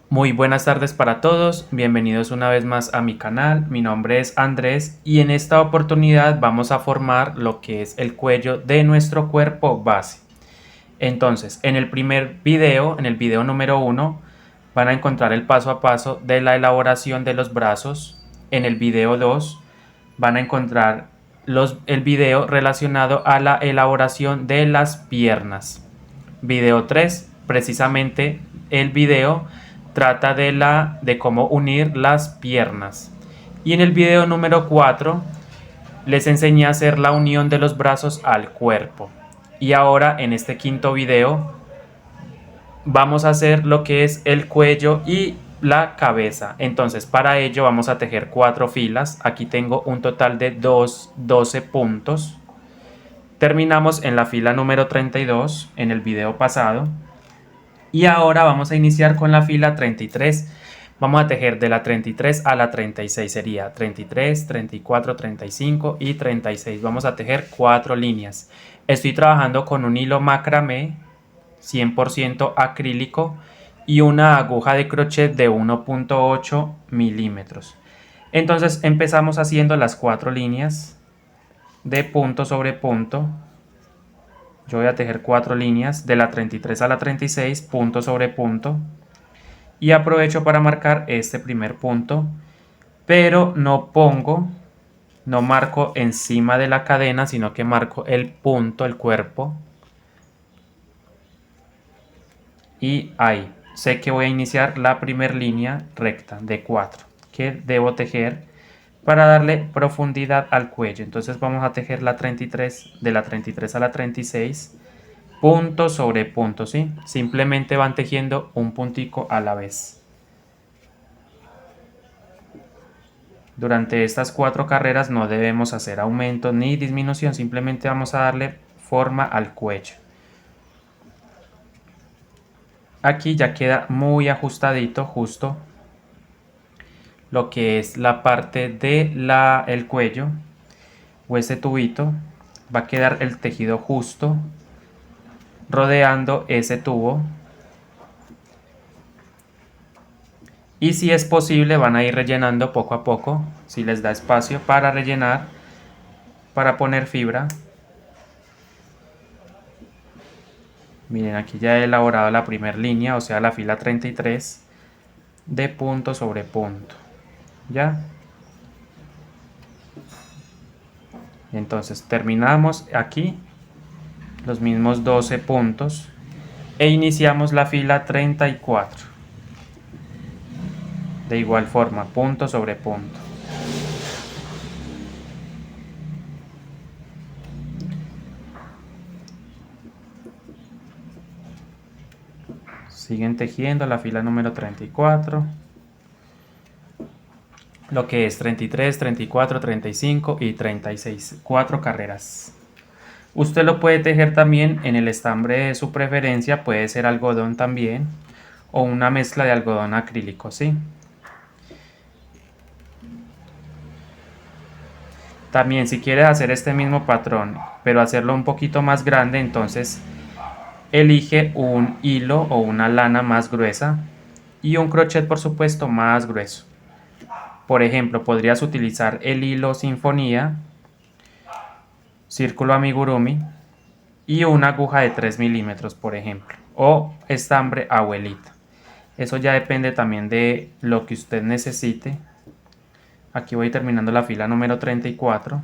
Muy buenas tardes para todos, bienvenidos una vez más a mi canal. Mi nombre es Andrés y en esta oportunidad vamos a formar lo que es el cuello de nuestro cuerpo base. Entonces, en el primer video, en el video número 1, van a encontrar el paso a paso de la elaboración de los brazos. En el video 2 van a encontrar el video relacionado a la elaboración de las piernas. Video 3, precisamente el video trata de cómo unir las piernas. Y en el video número 4 les enseñé a hacer la unión de los brazos al cuerpo. Y ahora en este quinto video vamos a hacer lo que es el cuello y la cabeza. Entonces para ello vamos a tejer 4 filas. Aquí tengo un total de 12 puntos. Terminamos en la fila número 32 en el video pasado. Y ahora vamos a iniciar con la fila 33. Vamos a tejer de la 33 a la 36. Sería 33, 34, 35 y 36. Vamos a tejer 4 líneas. Estoy trabajando con un hilo macramé 100% acrílico y una aguja de crochet de 1.8 milímetros. Entonces empezamos haciendo las 4 líneas de punto sobre punto. Yo voy a tejer 4 líneas de la 33 a la 36, punto sobre punto. Y aprovecho para marcar este primer punto, pero no marco encima de la cadena, sino que marco el punto, el cuerpo. Y ahí, sé que voy a iniciar la primera línea recta de 4, que debo tejer para darle profundidad al cuello. Entonces vamos a tejer la 33, de la 33 a la 36, punto sobre punto, ¿sí? Simplemente van tejiendo un puntico a la vez. Durante estas 4 carreras no debemos hacer aumento ni disminución, simplemente vamos a darle forma al cuello. Aquí ya queda muy ajustadito, justo lo que es la parte de el cuello o este tubito. Va a quedar el tejido justo rodeando ese tubo. Y si es posible van a ir rellenando poco a poco, si les da espacio para rellenar, para poner fibra. Miren, aquí ya he elaborado la primera línea, o sea la fila 33 de punto sobre punto. ¿Ya? Entonces terminamos aquí los mismos 12 puntos e iniciamos la fila 34. De igual forma, punto sobre punto. Siguen tejiendo la fila número 34. Lo que es 33, 34, 35 y 36. 4 carreras. Usted lo puede tejer también en el estambre de su preferencia. Puede ser algodón también. O una mezcla de algodón acrílico, ¿sí? También si quieres hacer este mismo patrón, pero hacerlo un poquito más grande, entonces elige un hilo o una lana más gruesa y un crochet por supuesto más grueso. Por ejemplo, podrías utilizar el hilo sinfonía, círculo amigurumi y una aguja de 3 milímetros, por ejemplo, o estambre abuelita. Eso ya depende también de lo que usted necesite. Aquí voy terminando la fila número 34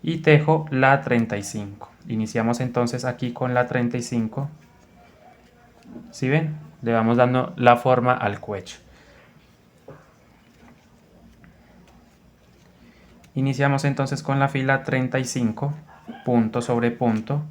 y tejo la 35. Iniciamos entonces aquí con la 35. ¿Sí ven? Le vamos dando la forma al cuello. Iniciamos entonces con la fila 35, punto sobre punto.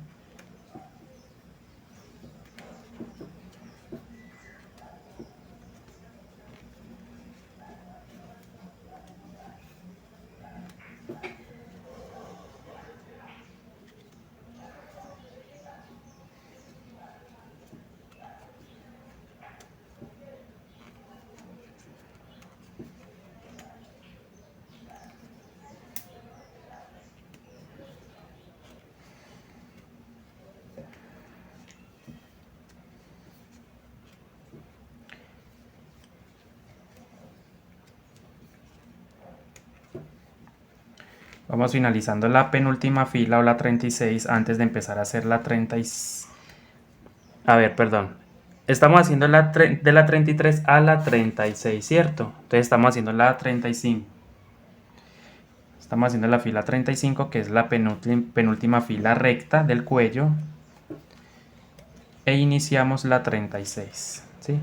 Vamos finalizando la penúltima fila o la 36 antes de empezar a hacer la 36. A ver, perdón. Estamos haciendo de la 33 a la 36, ¿cierto? Entonces estamos haciendo la 35. Estamos haciendo la fila 35, que es la penúltima fila recta del cuello. E iniciamos la 36, ¿sí?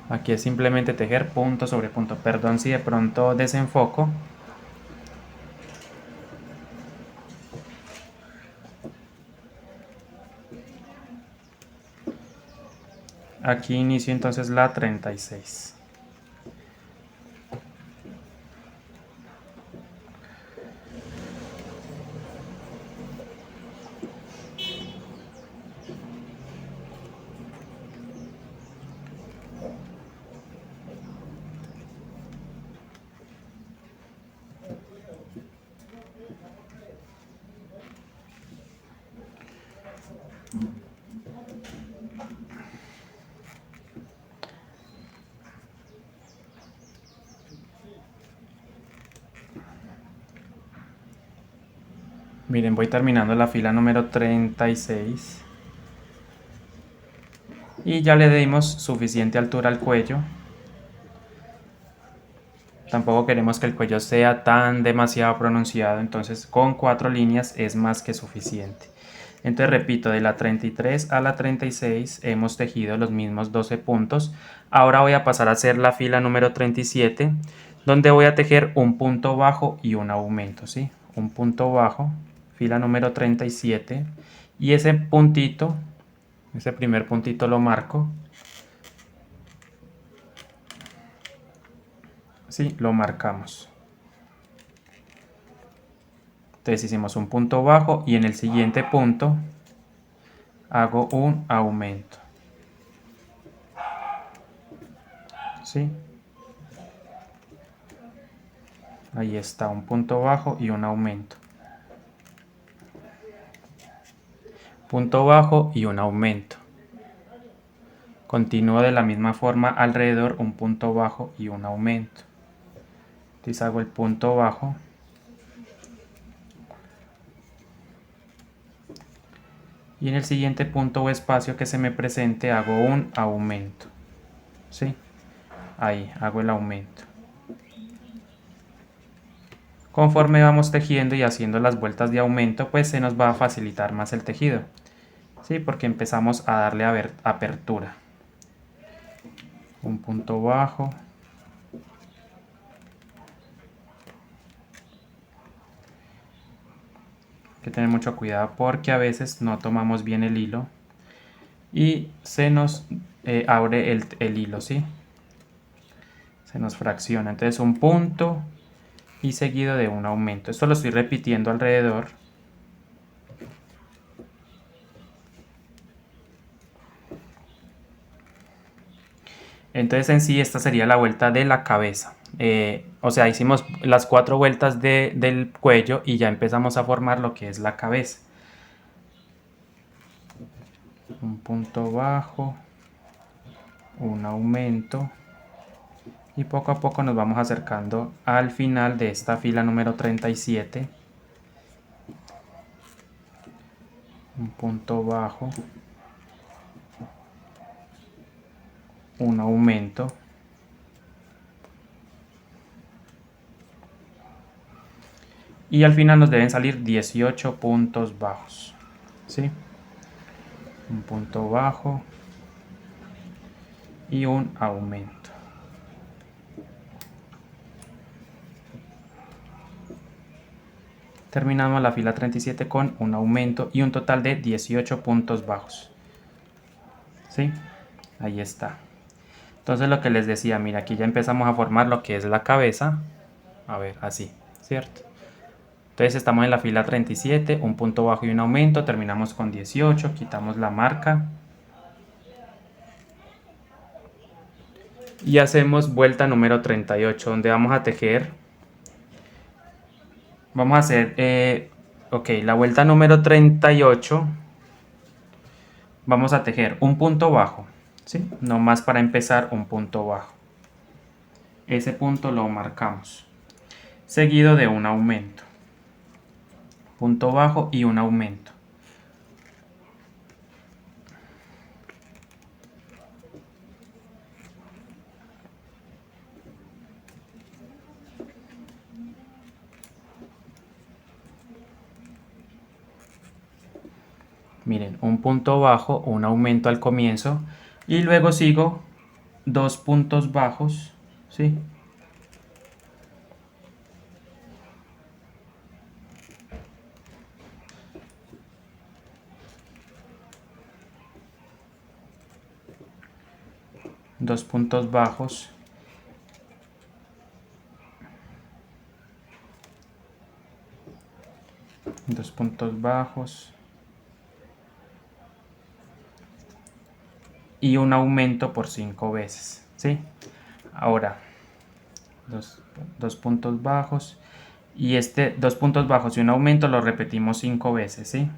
Aquí es simplemente tejer punto sobre punto. Perdón si de pronto desenfoco. Aquí inicio entonces la 36. Miren, voy terminando la fila número 36. Y ya le dimos suficiente altura al cuello. Tampoco queremos que el cuello sea tan demasiado pronunciado, entonces con 4 líneas es más que suficiente. Entonces repito, de la 33 a la 36 hemos tejido los mismos 12 puntos. Ahora voy a pasar a hacer la fila número 37, donde voy a tejer un punto bajo y un aumento, ¿sí? Un punto bajo, fila número 37, y ese puntito, ese primer puntito lo marco. Sí, lo marcamos. Entonces hicimos un punto bajo y en el siguiente punto hago un aumento. ¿Sí? Ahí está, un punto bajo y un aumento. Punto bajo y un aumento. Continúo de la misma forma alrededor, un punto bajo y un aumento. Entonces hago el punto bajo. Y en el siguiente punto o espacio que se me presente hago un aumento. ¿Sí? Ahí hago el aumento. Conforme vamos tejiendo y haciendo las vueltas de aumento, pues se nos va a facilitar más el tejido. ¿Sí? Porque empezamos a darle apertura. Un punto bajo. Hay que tener mucho cuidado porque a veces no tomamos bien el hilo y se nos abre el hilo, ¿sí? Se nos fracciona. Entonces un punto y seguido de un aumento. Esto lo estoy repitiendo alrededor. Entonces en sí esta sería la vuelta de la cabeza. O sea, hicimos las 4 vueltas del cuello y ya empezamos a formar lo que es la cabeza. Un punto bajo, un aumento y poco a poco nos vamos acercando al final de esta fila número 37. Un punto bajo, un aumento y al final nos deben salir 18 puntos bajos, ¿sí? Un punto bajo y un aumento. Terminamos la fila 37 con un aumento y un total de 18 puntos bajos. ¿Sí? Ahí está. Entonces lo que les decía, mira, aquí ya empezamos a formar lo que es la cabeza. A ver, así, ¿cierto? Entonces estamos en la fila 37, un punto bajo y un aumento, terminamos con 18, quitamos la marca. Y hacemos vuelta número 38, donde vamos a tejer. Vamos a hacer, ok, la vuelta número 38. Vamos a tejer un punto bajo, ¿sí? No más para empezar un punto bajo. Ese punto lo marcamos. Seguido de un aumento. Punto bajo y un aumento. Miren, un punto bajo, un aumento al comienzo y luego sigo 2 puntos bajos, ¿sí? Dos puntos bajos. Dos puntos bajos. Y un aumento por 5 veces, ¿sí? Ahora, dos puntos bajos. Y este 2 puntos bajos y un aumento lo repetimos 5 veces, ¿sí?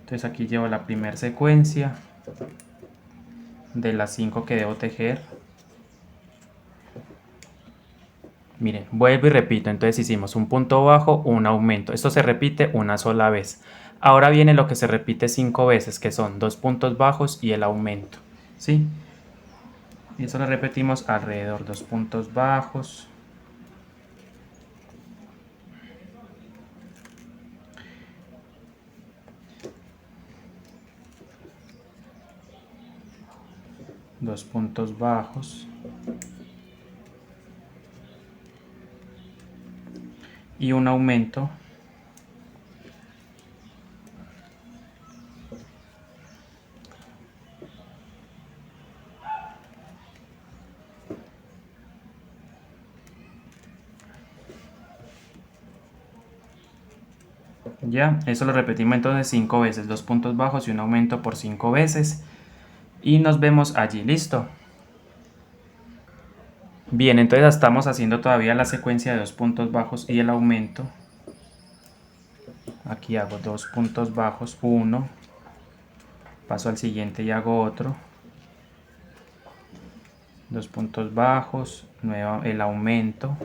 Entonces aquí llevo la primera secuencia de las 5 que debo tejer. Miren, vuelvo y repito, entonces hicimos un punto bajo, un aumento. Esto se repite una sola vez. Ahora viene lo que se repite 5 veces, que son 2 puntos bajos y el aumento, ¿sí? Y eso lo repetimos alrededor, 2 puntos bajos. Dos puntos bajos. Y un aumento. Ya, eso lo repetimos entonces 5 veces, 2 puntos bajos y un aumento por 5 veces. Y nos vemos allí, listo. Bien, entonces estamos haciendo todavía la secuencia de 2 puntos bajos y el aumento. Aquí hago 2 puntos bajos, 1. Paso al siguiente y hago otro. 2 puntos bajos, el aumento.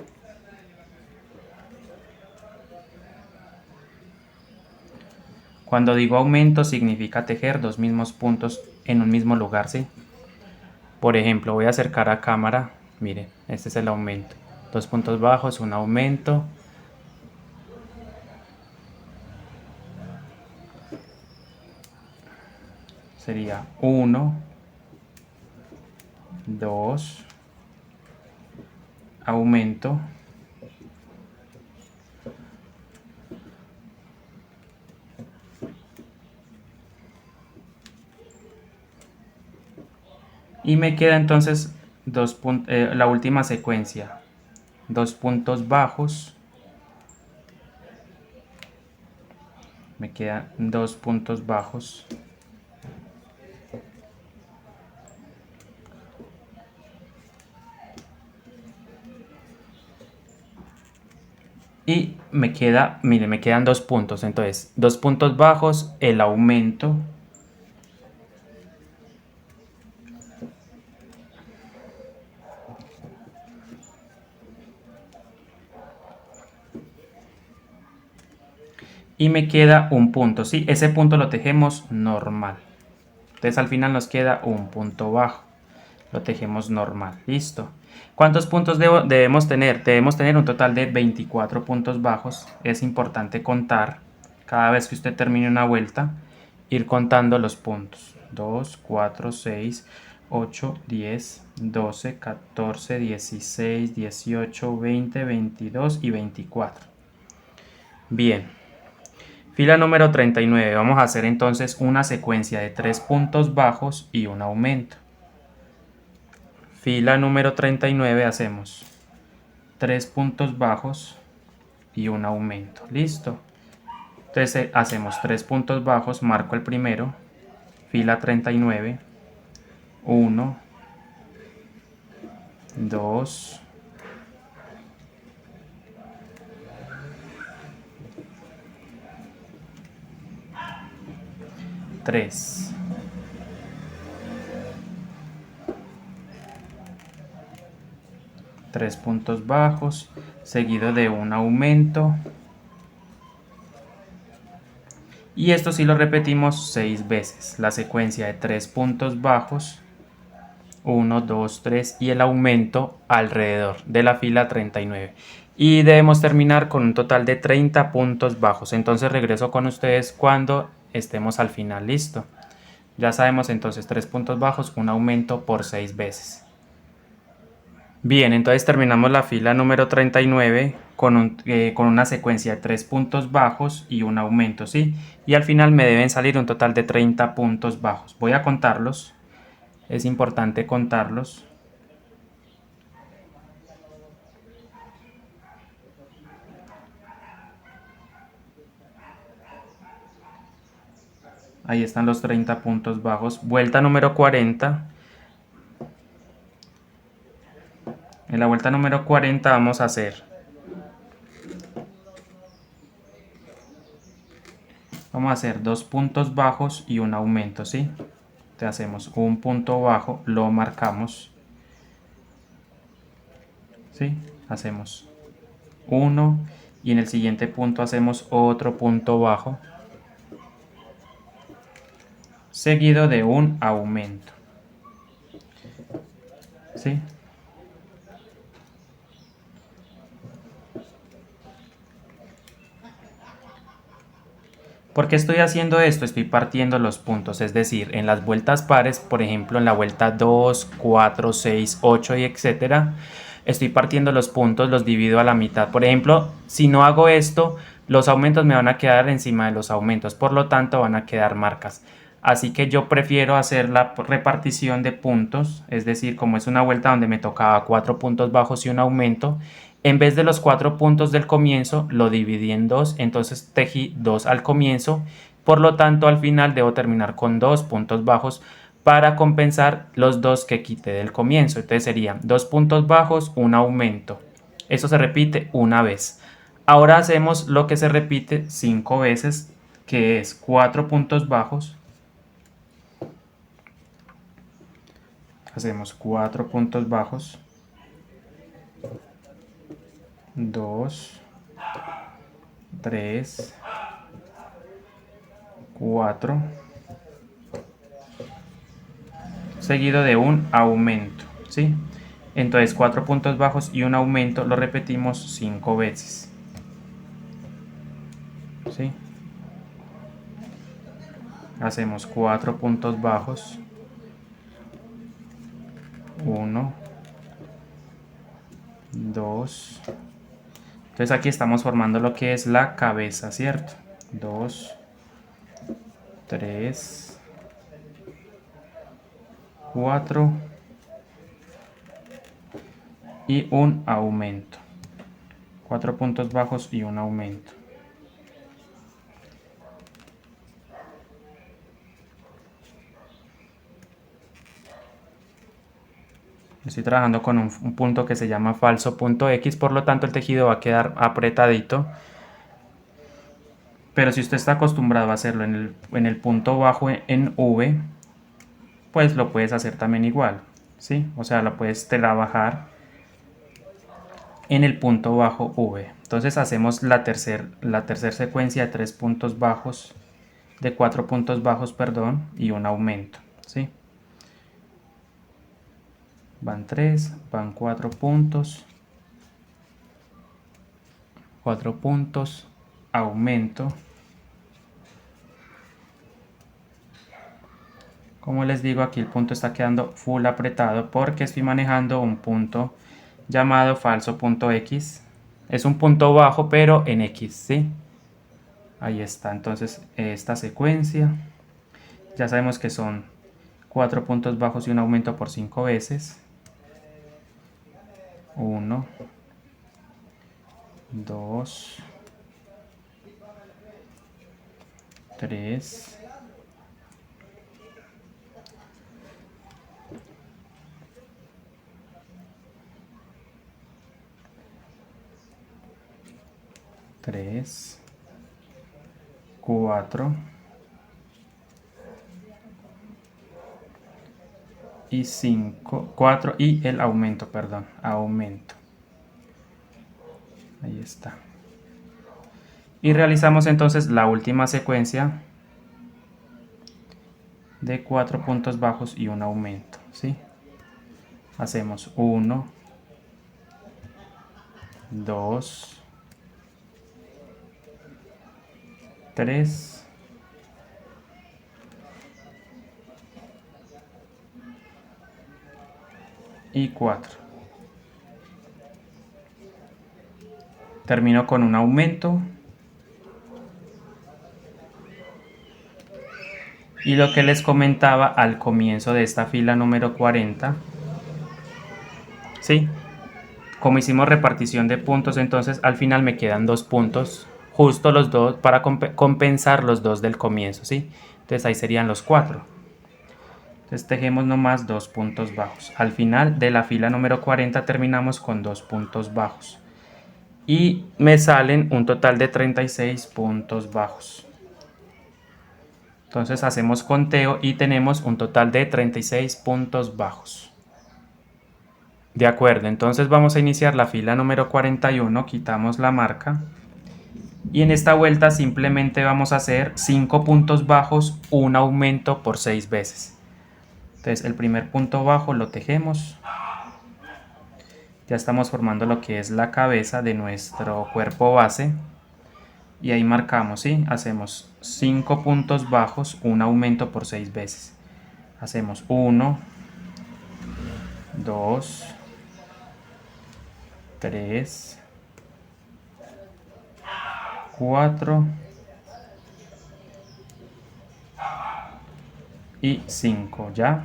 Cuando digo aumento significa tejer 2 mismos puntos en un mismo lugar, ¿sí? Por ejemplo, voy a acercar a cámara. Miren, este es el aumento. 2 puntos bajos, un aumento. Sería 1, 2, aumento. Y me queda entonces la última secuencia. 2 puntos bajos. Me quedan 2 puntos bajos. Y me queda, mire, me quedan 2 puntos. Entonces, 2 puntos bajos, el aumento. Y me queda un punto, ¿sí? Ese punto lo tejemos normal. Entonces al final nos queda un punto bajo. Lo tejemos normal, listo. ¿Cuántos puntos debemos tener? Debemos tener un total de 24 puntos bajos. Es importante contar cada vez que usted termine una vuelta, ir contando los puntos. 2, 4, 6, 8, 10, 12, 14, 16, 18, 20, 22 y 24. Bien. Fila número 39. Vamos a hacer entonces una secuencia de 3 puntos bajos y un aumento. Fila número 39 hacemos 3 puntos bajos y un aumento. Listo. Entonces hacemos 3 puntos bajos, marco el primero, fila 39, 1, 2, 3. 3 puntos bajos, seguido de un aumento. Y esto sí lo repetimos 6 veces, la secuencia de 3 puntos bajos, 1, 2, 3 y el aumento alrededor de la fila 39. Y debemos terminar con un total de 30 puntos bajos. Entonces regreso con ustedes cuando estemos al final. Listo. Ya sabemos entonces 3 puntos bajos, un aumento por 6 veces. Bien, entonces terminamos la fila número 39 con una secuencia de 3 puntos bajos y un aumento, ¿sí? Y al final me deben salir un total de 30 puntos bajos. Voy a contarlos. Es importante contarlos. Ahí están los 30 puntos bajos. Vuelta número 40. En la vuelta número 40 vamos a hacer. Vamos a hacer 2 puntos bajos y un aumento, ¿sí? Entonces hacemos un punto bajo, lo marcamos. ¿Sí? Hacemos 1 y en el siguiente punto hacemos otro punto bajo. Seguido de un aumento. ¿Sí? ¿Por qué estoy haciendo esto? Estoy partiendo los puntos, es decir, en las vueltas pares, por ejemplo, en la vuelta 2, 4, 6, 8 y etcétera, estoy partiendo los puntos, los divido a la mitad. Por ejemplo, si no hago esto, los aumentos me van a quedar encima de los aumentos, por lo tanto van a quedar marcas. Así que yo prefiero hacer la repartición de puntos, es decir, como es una vuelta donde me tocaba 4 puntos bajos y un aumento, en vez de los 4 puntos del comienzo, lo dividí en 2, entonces tejí 2 al comienzo, por lo tanto al final debo terminar con 2 puntos bajos para compensar los 2 que quité del comienzo. Entonces serían 2 puntos bajos, un aumento. Eso se repite una vez. Ahora hacemos lo que se repite 5 veces, que es 4 puntos bajos. Hacemos 4 puntos bajos. 2, 3, 4, seguido de un aumento, ¿sí? Entonces 4 puntos bajos y un aumento lo repetimos 5 veces, ¿sí? Hacemos 4 puntos bajos, 1, 2, entonces aquí estamos formando lo que es la cabeza, ¿cierto? 2, 3, 4 y un aumento. 4 puntos bajos y un aumento. Estoy trabajando con un punto que se llama falso punto X, por lo tanto el tejido va a quedar apretadito. Pero si usted está acostumbrado a hacerlo en el punto bajo en V, pues lo puedes hacer también igual, ¿sí? O sea, lo puedes trabajar en el punto bajo V. Entonces hacemos la tercera secuencia de 3 puntos bajos, de 4 puntos bajos, perdón, y un aumento, ¿sí? Van 3, van 4 puntos, 4 puntos, aumento. Como les digo, aquí el punto está quedando full apretado porque estoy manejando un punto llamado falso punto X. Es un punto bajo pero en X, ¿sí? Ahí está, entonces esta secuencia. Ya sabemos que son 4 puntos bajos y un aumento por 5 veces. 1, 2, 3, 3, 4 y 5, 4 y el aumento, perdón, aumento. Ahí está. Y realizamos entonces la última secuencia de 4 puntos bajos y un aumento, ¿sí? Hacemos 1, 2, 3, 4. Termino con un aumento. Y lo que les comentaba al comienzo de esta fila número 40, ¿sí? Como hicimos repartición de puntos, entonces al final me quedan 2 puntos, justo los dos, para compensar los 2 del comienzo, ¿sí? Entonces ahí serían los 4. Entonces tejemos nomás 2 puntos bajos. Al final de la fila número 40 terminamos con 2 puntos bajos. Y me salen un total de 36 puntos bajos. Entonces hacemos conteo y tenemos un total de 36 puntos bajos. De acuerdo, entonces vamos a iniciar la fila número 41, quitamos la marca. Y en esta vuelta simplemente vamos a hacer 5 puntos bajos, un aumento por 6 veces. Entonces el primer punto bajo lo tejemos. Ya estamos formando lo que es la cabeza de nuestro cuerpo base. Y ahí marcamos, ¿sí? Hacemos 5 puntos bajos, un aumento por 6 veces. Hacemos 1, 2, 3, 4 y 5, ¿ya?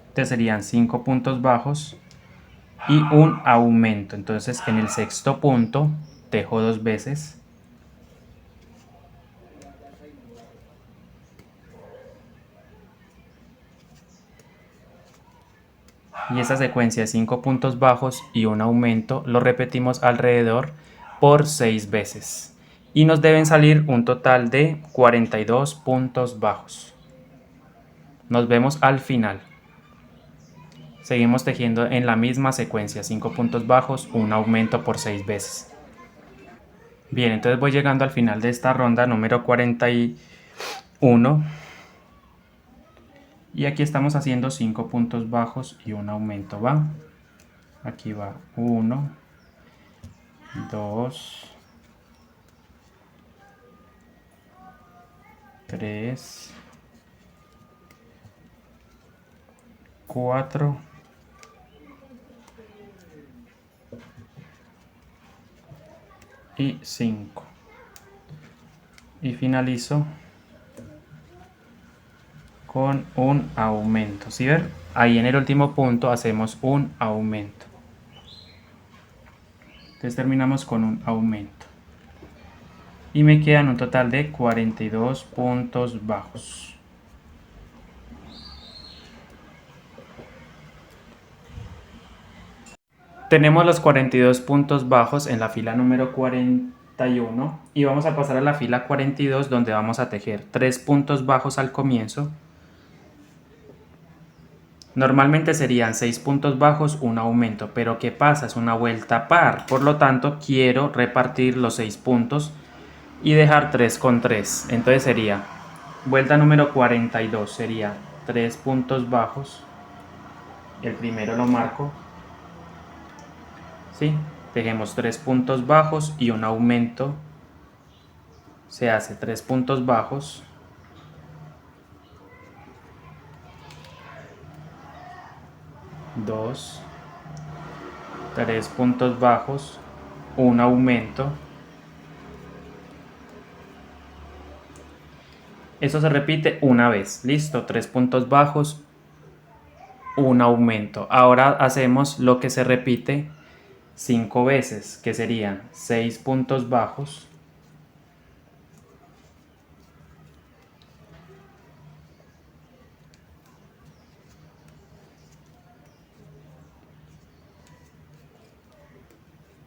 Entonces serían 5 puntos bajos y un aumento. Entonces en el sexto punto tejo 2 veces. Y esa secuencia de 5 puntos bajos y un aumento lo repetimos alrededor por 6 veces. Y nos deben salir un total de 42 puntos bajos. Nos vemos al final. Seguimos tejiendo en la misma secuencia, 5 puntos bajos, un aumento por 6 veces. Bien, entonces voy llegando al final de esta ronda número 41. Y aquí estamos haciendo 5 puntos bajos y un aumento, ¿va? Aquí va 1, 2, 3, 4 y 5. Y finalizo con un aumento. ¿Sí ven? Ahí en el último punto hacemos un aumento. Entonces terminamos con un aumento. Y me quedan un total de 42 puntos bajos. Tenemos los 42 puntos bajos en la fila número 41 y vamos a pasar a la fila 42 donde vamos a tejer 3 puntos bajos al comienzo. Normalmente serían 6 puntos bajos, un aumento, pero ¿qué pasa? Es una vuelta par, por lo tanto quiero repartir los 6 puntos y dejar 3 con 3. Entonces sería, vuelta número 42, sería 3 puntos bajos, el primero lo marco, ¿sí? Tejemos 3 puntos bajos y un aumento, se hace 3 puntos bajos, dos, 3 puntos bajos, un aumento. Eso se repite una vez, listo, 3 puntos bajos, un aumento. Ahora hacemos lo que se repite 5 veces, que serían 6 puntos bajos,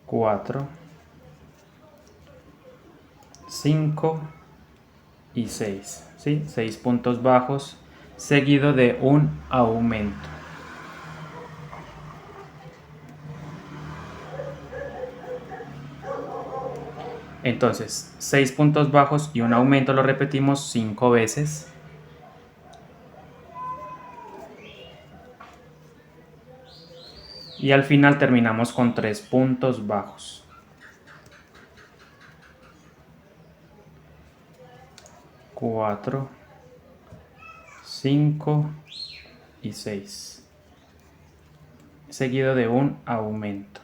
cuatro, 5 y 6, ¿sí? 6 puntos bajos seguido de un aumento. Entonces 6 puntos bajos y un aumento lo repetimos 5 veces. Y al final terminamos con 3 puntos bajos. Cuatro, 5 y 6. Seguido de un aumento.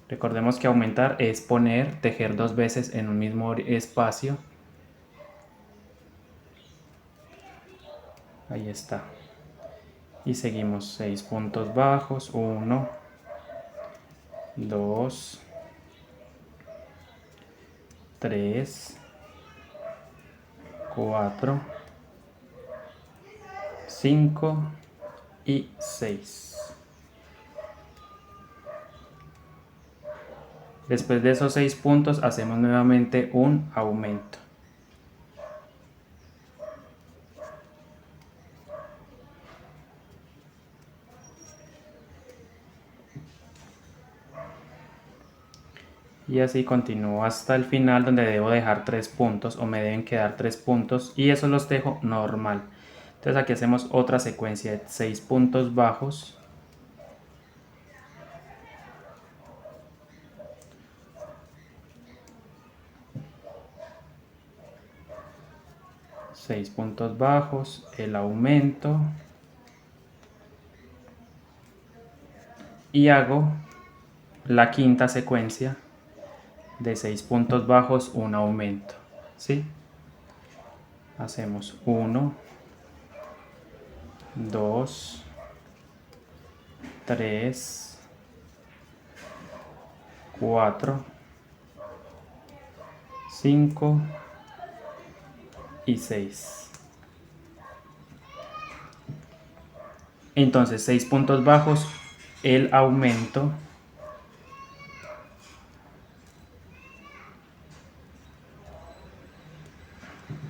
Recordemos que aumentar es tejer 2 veces en un mismo espacio. Ahí está. Y seguimos 6 puntos bajos, 1, 2, 3, 4, 5 y 6. Después de esos 6 puntos hacemos nuevamente un aumento. Y así continúo hasta el final, donde debo dejar 3 puntos o me deben quedar 3 puntos, y eso los dejo normal. Entonces aquí hacemos otra secuencia de 6 puntos bajos. Seis puntos bajos, el aumento, y hago la quinta secuencia de 6 puntos bajos, un aumento, ¿sí? Hacemos 1, 2, 3, 4, 5 y 6. Entonces 6 puntos bajos, el aumento,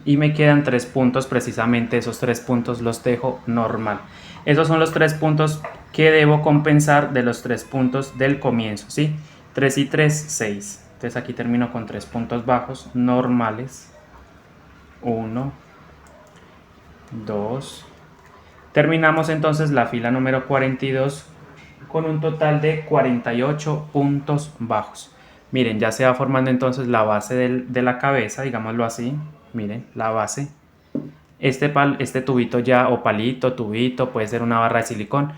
y me quedan 3 puntos. Precisamente esos 3 puntos los dejo normal. Esos son los 3 puntos que debo compensar de los 3 puntos del comienzo, ¿sí? 3 y 3, 6. Entonces aquí termino con 3 puntos bajos normales. 1, 2. Terminamos entonces la fila número 42 con un total de 48 puntos bajos. Miren, ya se va formando entonces la base de la cabeza, digámoslo así. Miren, la base. Este tubito ya, o palito, tubito, puede ser una barra de silicón.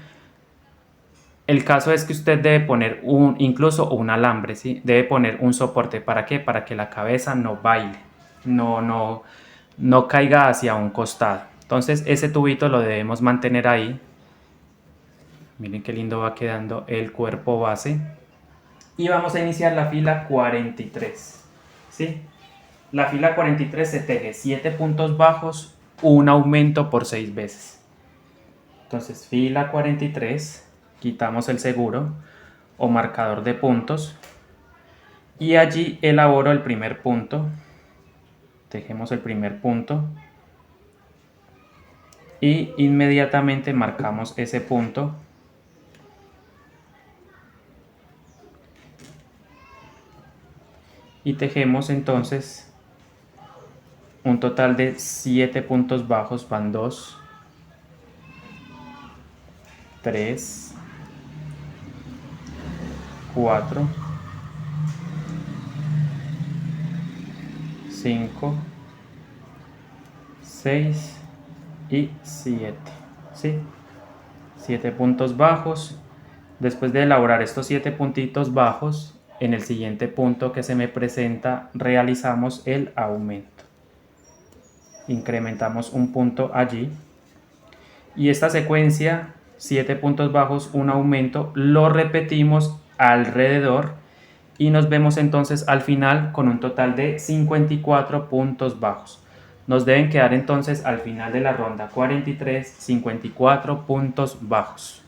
El caso es que usted debe poner incluso un alambre, ¿sí? Debe poner un soporte. ¿Para qué? Para que la cabeza no baile, no caiga hacia un costado. Entonces ese tubito lo debemos mantener ahí. Miren qué lindo va quedando el cuerpo base. Y vamos a iniciar la fila 43, ¿sí? La fila 43 se teje 7 puntos bajos, un aumento por 6 veces. Entonces fila 43, quitamos el seguro o marcador de puntos y allí elaboro el primer punto. Tejemos el primer punto y inmediatamente marcamos ese punto. Y tejemos entonces un total de 7 puntos bajos. Van 2, 3, 4, 5, 6 y 7, ¿sí? 7 puntos bajos. Después de elaborar estos 7 puntitos bajos, en el siguiente punto que se me presenta realizamos el aumento. Incrementamos un punto allí. Y esta secuencia, 7 puntos bajos, un aumento, lo repetimos alrededor y nos vemos entonces al final con un total de 54 puntos bajos. Nos deben quedar entonces al final de la ronda 43, 54 puntos bajos.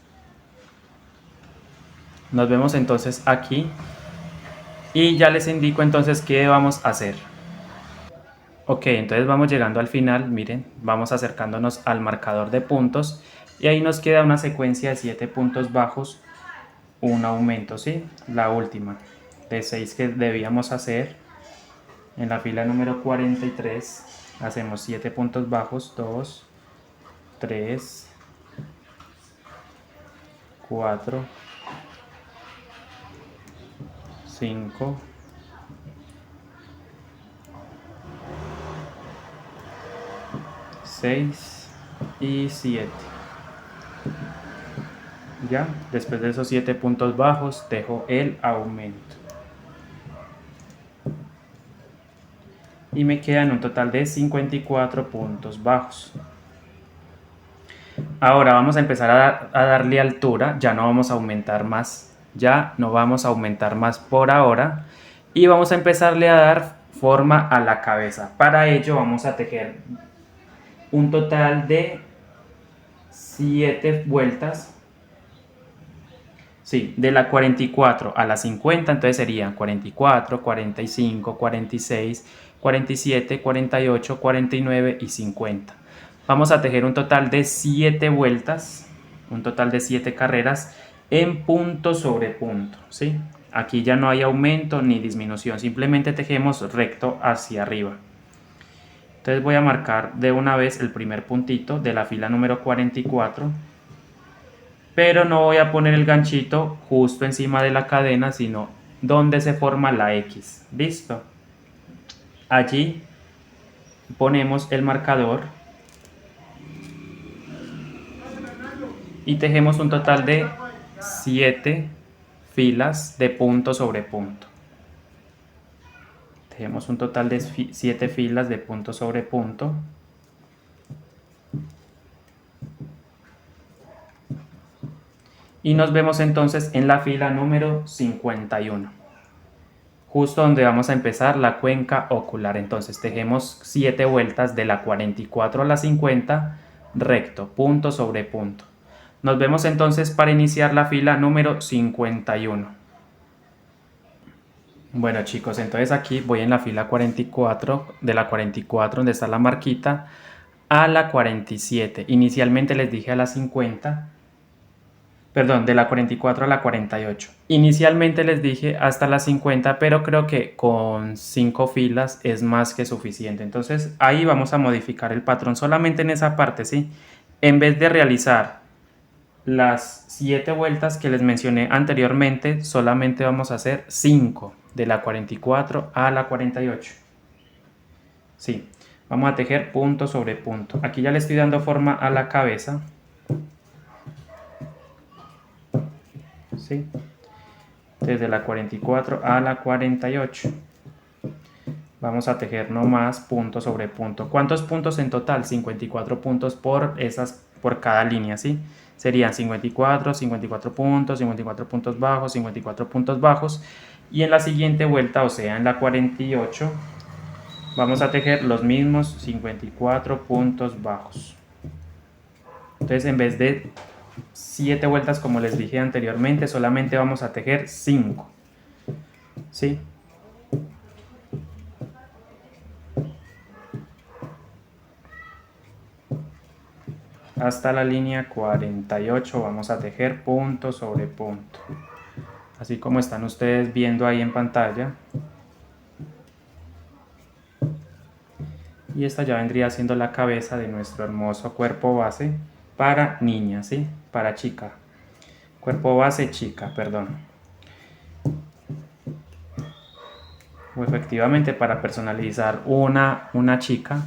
Nos vemos entonces aquí y ya les indico entonces qué vamos a hacer. Ok, entonces vamos llegando al final, miren, vamos acercándonos al marcador de puntos y ahí nos queda una secuencia de 7 puntos bajos, un aumento, ¿sí? La última. de 6 que debíamos hacer. En la fila número 43 hacemos 7 puntos bajos, 2, 3, 4, 5, 6 y 7. Ya, después de esos 7 puntos bajos, dejo el aumento. Y me quedan un total de 54 puntos bajos. Ahora vamos a empezar a darle altura, ya no vamos a aumentar más, ya no vamos a aumentar más por ahora. Y vamos a empezarle a dar forma a la cabeza. Para ello vamos a tejer un total de 7 vueltas. Sí, de la 44 a la 50, entonces serían 44, 45, 46, 47, 48, 49 y 50. Vamos a tejer un total de 7 vueltas, un total de 7 carreras en punto sobre punto, ¿sí? Aquí ya no hay aumento ni disminución, simplemente tejemos recto hacia arriba. Entonces voy a marcar de una vez el primer puntito de la fila número 44. Pero no voy a poner el ganchito justo encima de la cadena, sino donde se forma la X. ¿Listo? Allí ponemos el marcador y tejemos un total de 7 filas de punto sobre punto. Tejemos un total de 7 filas de punto sobre punto. Y nos vemos entonces en la fila número 51. Justo donde vamos a empezar la cuenca ocular. Entonces tejemos 7 vueltas de la 44 a la 50 recto, punto sobre punto. Nos vemos entonces para iniciar la fila número 51. Bueno chicos, entonces aquí voy en la fila 44, de la 44 donde está la marquita, a la 47. Inicialmente les dije a la 50. Perdón, de la 44 a la 48. Inicialmente les dije hasta la 50, pero creo que con 5 filas es más que suficiente. Entonces ahí vamos a modificar el patrón solamente en esa parte, ¿sí? En vez de realizar las 7 vueltas que les mencioné anteriormente, solamente vamos a hacer 5 de la 44 a la 48. Sí, vamos a tejer punto sobre punto. Aquí ya le estoy dando forma a la cabeza. ¿Sí? Desde la 44 a la 48 vamos a tejer nomás punto sobre punto. ¿Cuántos puntos en total? 54 puntos por cada línea, ¿sí? Serían 54, 54 puntos, 54 puntos bajos, 54 puntos bajos. Y en la siguiente vuelta, o sea, en la 48, vamos a tejer los mismos 54 puntos bajos. Entonces, en vez de 7 vueltas como les dije anteriormente, solamente vamos a tejer 5. ¿Sí? Hasta la línea 48 vamos a tejer punto sobre punto. Así como están ustedes viendo ahí en pantalla. Y esta ya vendría siendo la cabeza de nuestro hermoso cuerpo base para niña, ¿sí? Para chica. Cuerpo base chica, perdón. O efectivamente para personalizar una chica.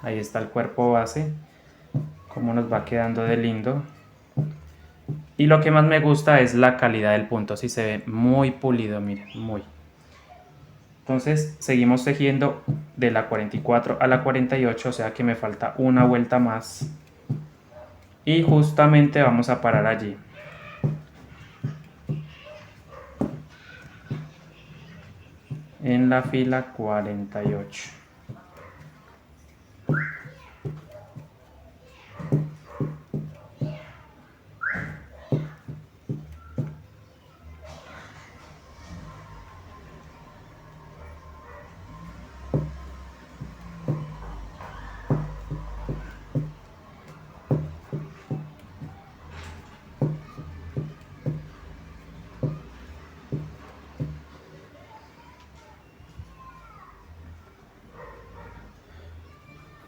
Ahí está el cuerpo base. Cómo nos va quedando de lindo. Y lo que más me gusta es la calidad del punto. Sí, se ve muy pulido, miren, muy. Entonces seguimos tejiendo de la 44 a la 48, o sea que me falta una vuelta más. Y justamente vamos a parar allí. En la fila 48.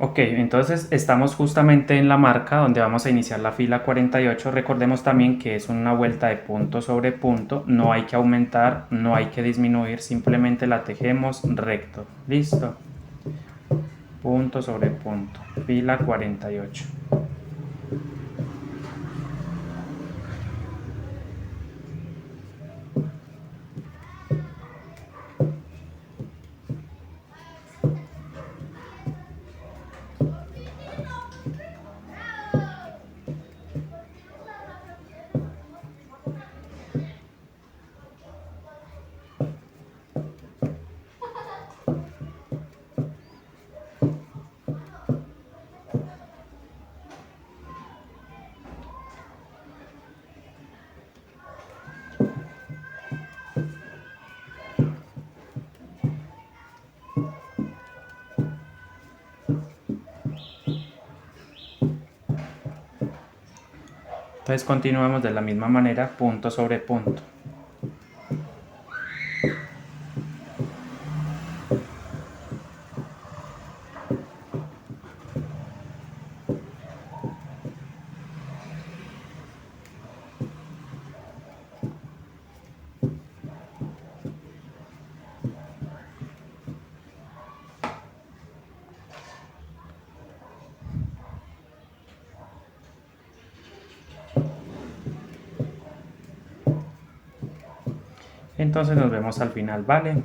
Ok, entonces estamos justamente en la marca donde vamos a iniciar la fila 48. Recordemos también que es una vuelta de punto sobre punto, no hay que aumentar, no hay que disminuir, simplemente la tejemos recto. Listo. Punto sobre punto, fila 48. Entonces continuamos de la misma manera, punto sobre punto. Entonces nos vemos al final, ¿vale?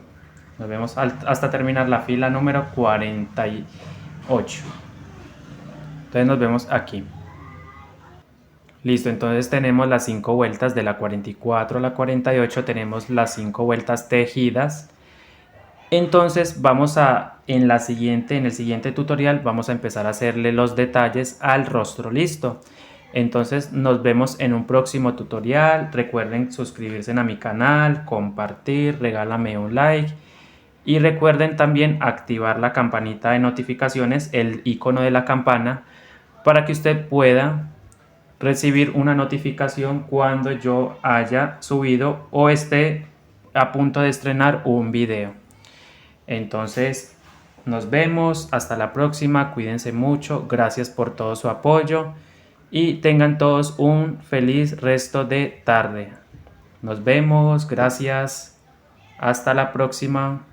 Nos vemos hasta terminar la fila número 48. Entonces nos vemos aquí. Listo, entonces tenemos las 5 vueltas de la 44 a la 48, tenemos las 5 vueltas tejidas. Entonces vamos a, en el siguiente tutorial, vamos a empezar a hacerle los detalles al rostro. Listo. Entonces nos vemos en un próximo tutorial. Recuerden suscribirse a mi canal, compartir, regálame un like. Y recuerden también activar la campanita de notificaciones, el icono de la campana, para que usted pueda recibir una notificación cuando yo haya subido o esté a punto de estrenar un video. Entonces, nos vemos, hasta la próxima, cuídense mucho, gracias por todo su apoyo y tengan todos un feliz resto de tarde. Nos vemos, gracias, hasta la próxima.